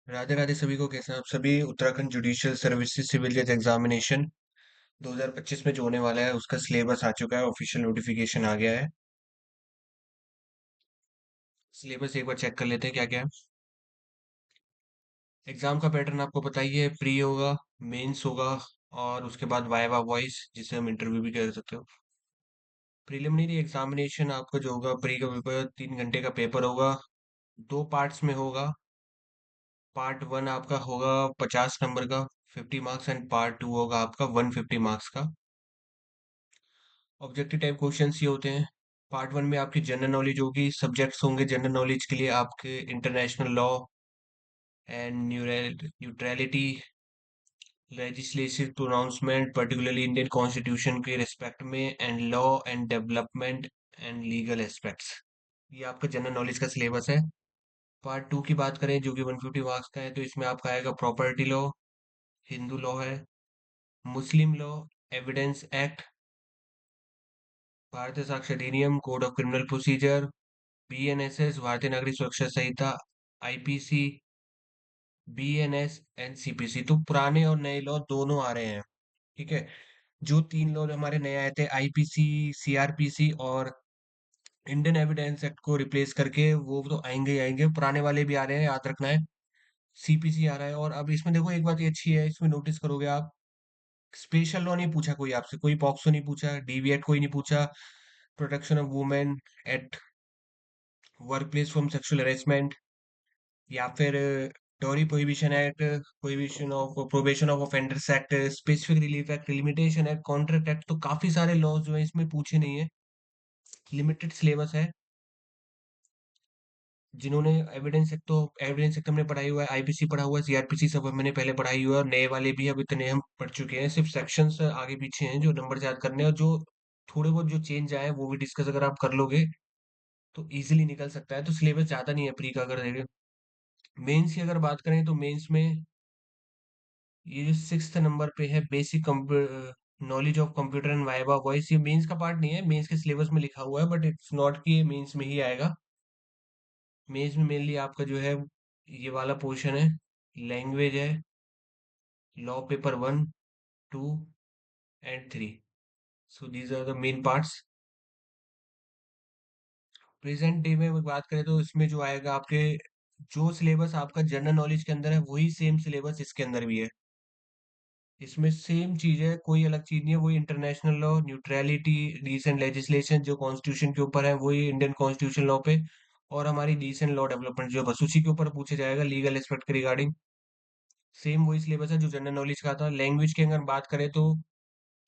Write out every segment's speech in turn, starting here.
राधे राधे सभी को। कैसे हैं आप सभी? उत्तराखंड जुडिशियल सर्विसेज सिविल जज एग्जामिनेशन 2025 में जो होने वाला है उसका सिलेबस आ चुका है। ऑफिशियल नोटिफिकेशन आ गया है। सिलेबस एक बार चेक कर लेते हैं क्या क्या है। एग्जाम का पैटर्न आपको पता ही है। प्री होगा, मेंस होगा, और उसके बाद वाइवा वॉइस जिसे हम इंटरव्यू भी कह सकते हो। प्रिलिमिनरी एग्जामिनेशन आपका जो होगा, प्री का पेपर 3 घंटे का पेपर होगा। दो पार्ट्स में होगा। पार्ट वन आपका होगा 50 नंबर का, 50 मार्क्स, एंड पार्ट टू होगा आपका 150 मार्क्स का। ऑब्जेक्टिव टाइप क्वेश्चंस ये होते हैं। पार्ट वन में आपकी जनरल नॉलेज होगी। सब्जेक्ट्स होंगे जनरल नॉलेज के लिए आपके international law and neutrality, legislative pronouncement particularly Indian constitution के रिस्पेक्ट में, and law and development and legal aspects. ये आपका जनरल नॉलेज का सिलेबस है। पार्ट टू की बात करें जो कि 150 मार्क्स का है, तो इसमें आपका आएगा प्रॉपर्टी लॉ, हिंदू लॉ है, मुस्लिम लॉ, एविडेंस एक्ट, भारतीय साक्ष्य अधिनियम, code of criminal procedure, BNSS भारतीय नागरिक सुरक्षा संहिता, आईपीसी, बीएनएस, एनसीपीसी। तो पुराने और नए लॉ दोनों आ रहे हैं। ठीक है। जो तीन लॉ हमारे नए आए थे, आईपीसी, सीआरपीसी और इंडियन एविडेंस एक्ट को रिप्लेस करके, वो तो आएंगे ही आएंगे। पुराने वाले भी आ रहे हैं, याद रखना है। सीपीसी आ रहा है। और अब इसमें देखो एक बात ये अच्छी है, इसमें नोटिस करोगे आप, स्पेशल लॉ नहीं पूछा कोई आपसे, कोई पॉक्सो नहीं पूछा, डीवी एक्ट कोई नहीं पूछा, protection of women at work place from sexual harassment, या फिर dowry prohibition act, prohibition of probation of offenders act, specific relief act, limitation act, contract act. तो काफी सारे लॉज जो है इसमें पूछे नहीं है। लिमिटेड सिलेबस है। जिन्होंने एविडेंस एक्ट हमने पढ़ाई हुआ है, आईपीसी पढ़ा हुआ है, सीआरपीसी सब मैंने पहले पढ़ाई हुआ है, और नए वाले भी अब इतने हम पढ़ चुके हैं। सिर्फ सेक्शंस आगे पीछे हैं जो नंबर याद करने हैं, और जो थोड़े बहुत जो चेंज आए हैं वो भी डिस्कस अगर आप कर लोगे तो इजीली निकल सकता है। तो सिलेबस ज्यादा नहीं है प्री का। अगर देखें मेंस की अगर बात करें, तो मेंस में ये जो 6th नंबर पे है, basic knowledge of computer and viva voice, ये मेंस का पार्ट नहीं है। मेंस के सिलेबस में लिखा हुआ है, बट इट्स नॉट कि ये मेंस में ही आएगा। मेंस में मेनली आपका जो है ये वाला पोर्शन है, लैंग्वेज है, law paper 1, 2 and 3। So these are the main parts. Present day में बात करें तो इसमें जो आएगा आपके, जो सिलेबस आपका जनरल नॉलेज के अंदर है वही सेम सिलेबस इसके अंदर भी है। इसमें सेम चीज है, कोई अलग चीज नहीं है। वही international law, neutrality, dissent legislation जो कॉन्स्टिट्यूशन के ऊपर है, वही इंडियन कॉन्स्टिट्यूशन लॉ पे, और हमारी डिसेंट लॉ डेवलपमेंट जो बस उसी के ऊपर पूछा जाएगा, लीगल एस्पेक्ट के रिगार्डिंग। सेम वही सिलेबस है जो जनरल नॉलेज का था। लैंग्वेज की अगर बात करें तो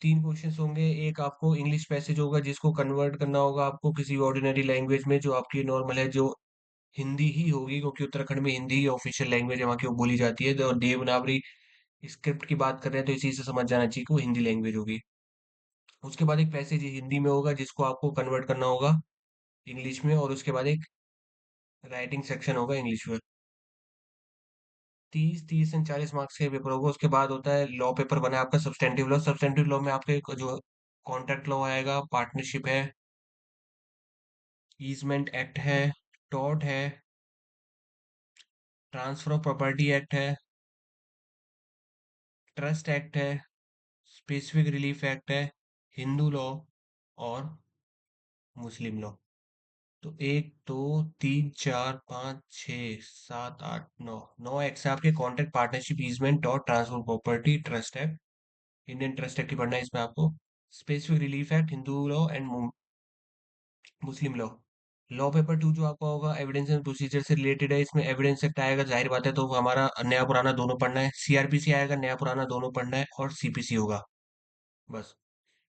तीन क्वेश्चंस होंगे। एक आपको इंग्लिश पैसेज होगा जिसको कन्वर्ट करना होगा आपको किसी ऑर्डिनरी लैंग्वेज में जो आपकी नॉर्मल है, जो हिंदी ही होगी, क्योंकि उत्तराखंड में हिंदी ही ऑफिशियल लैंग्वेज है, वहाँ की वो बोली जाती है। और देवनागरी स्क्रिप्ट की बात कर रहे हैं तो इसी से समझ जाना चाहिए कि वो हिंदी लैंग्वेज होगी। उसके बाद एक पैसेज हिंदी में होगा जिसको आपको कन्वर्ट करना होगा इंग्लिश में, और उसके बाद एक राइटिंग सेक्शन होगा इंग्लिश में। 30 30 एंड 40 मार्क्स के पेपर होगा। उसके बाद होता है लॉ पेपर बना है आपका सब्सटेंटिव लॉ। सब्सटेंटिव लॉ में आपके जो कॉन्ट्रैक्ट लॉ आएगा, पार्टनरशिप है, ईजमेंट एक्ट है, टॉट है, ट्रांसफर ऑफ प्रॉपर्टी एक्ट है, ट्रस्ट एक्ट है, स्पेसिफिक रिलीफ एक्ट है, हिंदू लॉ और मुस्लिम लॉ। तो 1 2 3 4 5 6 7 8 9, 9 एक्ट से आपके कॉन्ट्रैक्ट, पार्टनरशिप, ईजमेंट और transfer property, trust act, Indian trust act की पढ़ना है इसमें आपको। Specific relief act, Hindu law and Muslim law. Law paper 2 जो आपका होगा एविडेंस एंड प्रोसीजर से रिलेटेड है। इसमें एविडेंस एक्ट आएगा, जाहिर बात है, तो वो हमारा नया पुराना दोनों पढ़ना है। सीआरपीसी आएगा, नया पुराना दोनों पढ़ना है, और सीपीसी होगा बस।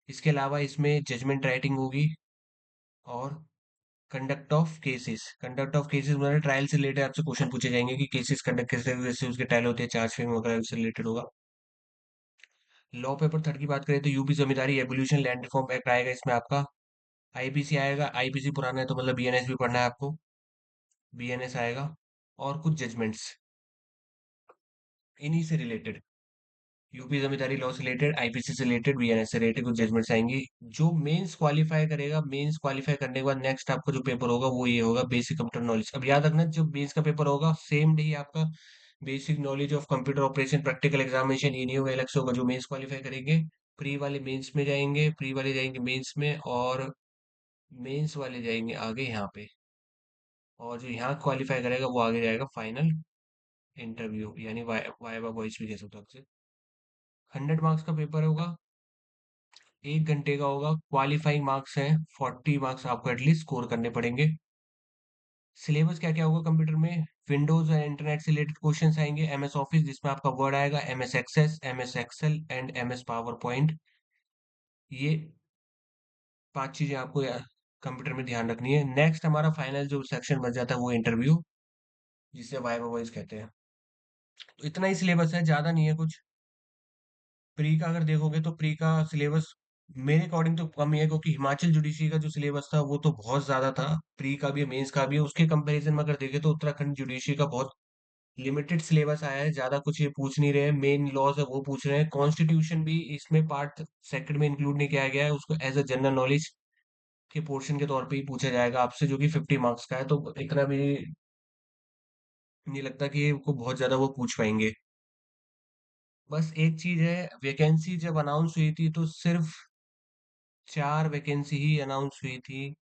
इसके अलावा इसमें जजमेंट राइटिंग होगी, और कंडक्ट ऑफ केसेस मतलब ट्रायल से रिलेटेड आपसे क्वेश्चन पूछे जाएंगे कि केसेस कंडक्ट कैसे कैसे उसके ट्रायल होते हैं, चार्ज फ्रेम वगैरह से रिलेटेड होगा। लॉ पेपर 3 की बात करें तो यूपी जमींदारी एबोल्यूशन लैंड रिफॉर्म एक्ट आएगा इसमें आपका। आईपीसी आएगा, आईपीसी पुराना है तो मतलब बीएनएस भी पढ़ना है आपको, बीएनएस आएगा। और कुछ जजमेंट्स इन्हीं से रिलेटेड, यूपी जमींदारी लॉ से रिलेटेड, आईपीसी से रिलेटेड, बीएनएस से रिलेटेड कुछ जजमेंट्स आएंगी। जो मेंस क्वालिफाई करेगा, मेंस क्वालिफाई करने के बाद नेक्स्ट आपका जो पेपर होगा वो ये होगा, बेसिक कंप्यूटर नॉलेज। अब याद रखना, जो मेंस का पेपर होगा सेम डे ही आपका basic knowledge of computer operation practical examination, ये नहीं होगा, अलग से होगा। जो मेंस क्वालिफाई करेंगे प्री वाले मेंस में जाएंगे, प्री वाले जाएंगे मेंस में, और मेंस वाले जाएंगे आगे यहाँ पे, और जो यहाँ क्वालिफाई करेगा वो आगे जाएगा फाइनल इंटरव्यू, यानी वाइवा वॉइस भी कह सकते हो आपसे। 100 मार्क्स का पेपर होगा, 1 घंटे का होगा। क्वालिफाइंग मार्क्स हैं 40 मार्क्स, आपको एटलीस्ट स्कोर करने पड़ेंगे। सिलेबस क्या क्या होगा कंप्यूटर में? विंडोज और इंटरनेट से रिलेटेड क्वेश्चंस आएंगे, एमएस ऑफिस जिसमें आपका वर्ड आएगा, MS Access, MS Excel and MS power point. ये 5 चीजें आपको कंप्यूटर में ध्यान रखनी है। नेक्स्ट हमारा फाइनल जो सेक्शन बच जाता है वो इंटरव्यू, जिसे वाइवा वॉइस कहते हैं। तो इतना ही सिलेबस है, ज्यादा नहीं है कुछ। प्री का अगर देखोगे तो प्री का सिलेबस मेरे अकॉर्डिंग तो कम ही है, क्योंकि हिमाचल जुडिशरी का जो सिलेबस था वो तो बहुत ज्यादा था। प्री का भी है, मेंस का भी है, उसके कंपैरिजन में अगर देखें तो उत्तराखंड जुडिशरी का बहुत लिमिटेड सिलेबस आया है। ज्यादा कुछ ये पूछ नहीं रहे हैं, मेन लॉज है वो पूछ रहे हैं। कॉन्स्टिट्यूशन भी इसमें पार्ट सेकंड में इंक्लूड नहीं किया गया है, उसको एज अ जनरल नॉलेज के पोर्शन के तौर पे ही पूछा जाएगा आपसे, जो कि 50 मार्क्स का है। तो इतना भी नहीं लगता कि ये को बहुत ज्यादा वो पूछ पाएंगे। बस एक चीज है, वैकेंसी जब अनाउंस हुई थी तो सिर्फ 4 वैकेंसी ही अनाउंस हुई थी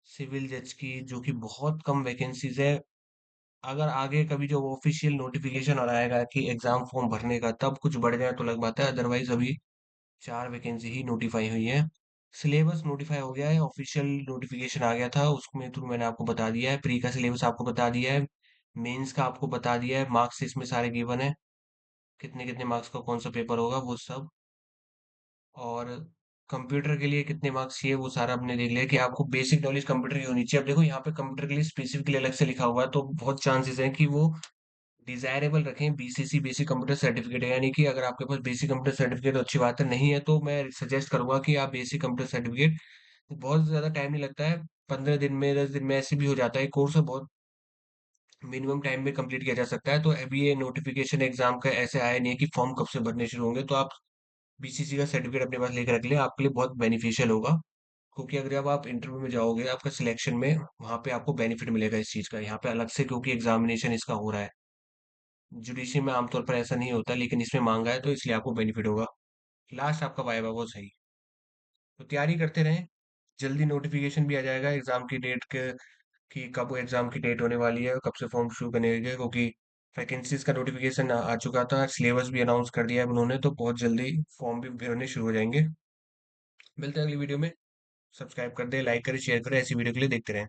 सिविल जज की, जो कि बहुत कम वैकेंसीज है। अगर आगे कभी जो ऑफिशियल नोटिफिकेशन और आएगा कि एग्जाम फॉर्म भरने का, तब कुछ बढ़ जाए तो अलग बात है, अदरवाइज अभी 4 वैकेंसी ही नोटिफाई हुई है। सिलेबस नोटिफाई हो गया है, ऑफिशियल नोटिफिकेशन आ गया था, उसमें थ्रू मैंने आपको बता दिया है। प्री का सिलेबस आपको बता दिया है, मेंस का आपको बता दिया है, मार्क्स इसमें सारे गिवन है, कितने कितने मार्क्स का कौन सा पेपर होगा वो सब। और कंप्यूटर के लिए कितने मार्क्स चाहिए वो सारा हमने देख लिया, कि आपको बेसिक नॉलेज कंप्यूटर की होनी चाहिए। अब देखो यहाँ पे कंप्यूटर के लिए स्पेसिफिकली अलग से लिखा हुआ है, तो बहुत चांसेस हैं कि वो डिजायरेबल रखें बीसीसी, बेसिक कंप्यूटर सर्टिफिकेट है। यानी कि अगर आपके पास बेसिक कंप्यूटर सर्टिफिकेट तो अच्छी बात है, नहीं है तो मैं सजेस्ट करूंगा कि आप बेसिक कंप्यूटर सर्टिफिकेट, बहुत ज्यादा टाइम नहीं लगता है, 15 दिन में 10 दिन में ऐसे भी हो जाता है कोर्स, बहुत मिनिमम टाइम में कंप्लीट किया जा सकता है। तो अभी ये नोटिफिकेशन एग्जाम का ऐसे आया नहीं है कि फॉर्म कब से भरने शुरू होंगे, तो आप बीसीसी का सर्टिफिकेट अपने पास लेकर रख लें, आपके लिए बहुत बेनिफिशियल होगा। क्योंकि अगर अब आप इंटरव्यू में जाओगे आपका सिलेक्शन में, वहां पे आपको बेनिफिट मिलेगा इस चीज का, यहाँ पे अलग से, क्योंकि एग्जामिनेशन इसका हो रहा है। जुडिशरी में आमतौर पर ऐसा नहीं होता, लेकिन इसमें मांगा है तो इसलिए आपको बेनिफिट होगा। लास्ट आपका वाइवा वो सही। तो तैयारी करते रहें, जल्दी नोटिफिकेशन भी आ जाएगा एग्जाम की डेट के, कि कब एग्जाम की डेट होने वाली है, कब से फॉर्म शुरू करने लगे, क्योंकि वैकेंसीज का नोटिफिकेशन आ चुका था, सिलेबस भी अनाउंस कर दिया है उन्होंने, तो बहुत जल्दी फॉर्म भी भरने शुरू हो जाएंगे। मिलते हैं अगली वीडियो में। सब्सक्राइब कर दे, लाइक करें, शेयर करें, ऐसी वीडियो के लिए देखते रहें।